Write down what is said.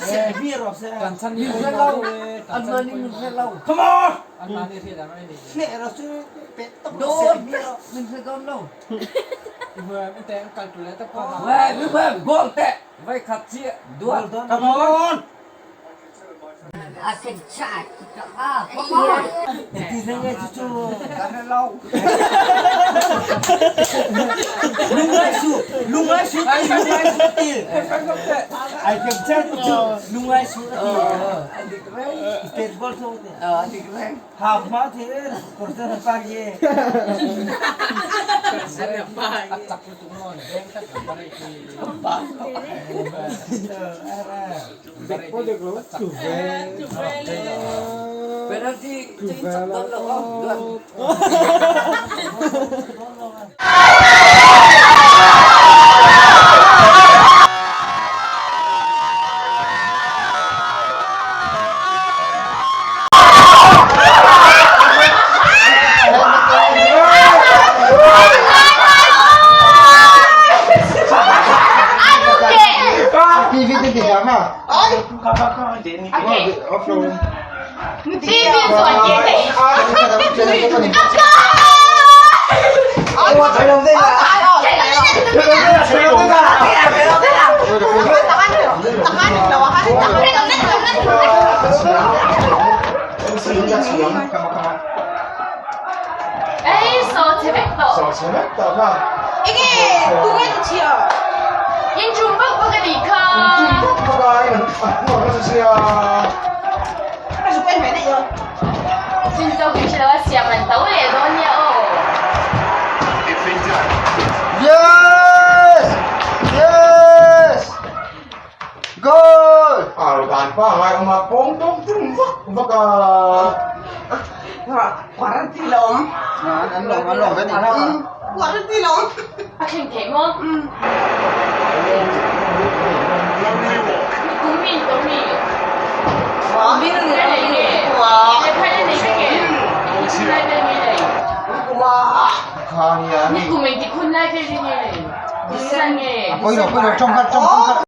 Virus Tansan ni Minsan Omar law. eh, Ang tansan maning ko. minsan law. Come on! Ang mani siya dami ni. Nek rasu petok Doon. Minsan kaon law. Ibu ite ang kalkulator pa. Weh, weh, gol te. Weh, katsi. Dua. Come on! Asyik chat. Ah, come on. Nanti saya cucu. Karena law. Lungai su. Ai kecil cucu. Lungai su. Adik keren. Skateboard tu. Adik keren. Half mati. Kurang pagi. Acak itu mon. Bengkat balik di. Balik di. Berarti cincang doon law. Doon. TV din tidak ha? Kakak dia ni. Okay. TV ส่วนเย็นเลย Awas belum tengok. 에이, 써 재밌다. 재밌다. 이게 두 개도 지어. 인중 뻑뻑하니까. 뭐가 이거 주세요. 그래서 뺀 왜네요? 진짜 귀신아 시험은 떠올려 너냐. Yes! Yes! Goal! Ah, tanpa ngai oma pong tong tung baka. 과란티 롱. Anh lộn cái gì đó. 과란티 롱. 아침 개모. 국민 와, 미는 이게. 와. 내 팔리는 이게. 와. Khan ya. 국민 기쁜 날들이니. 이상해. Bây giờ trong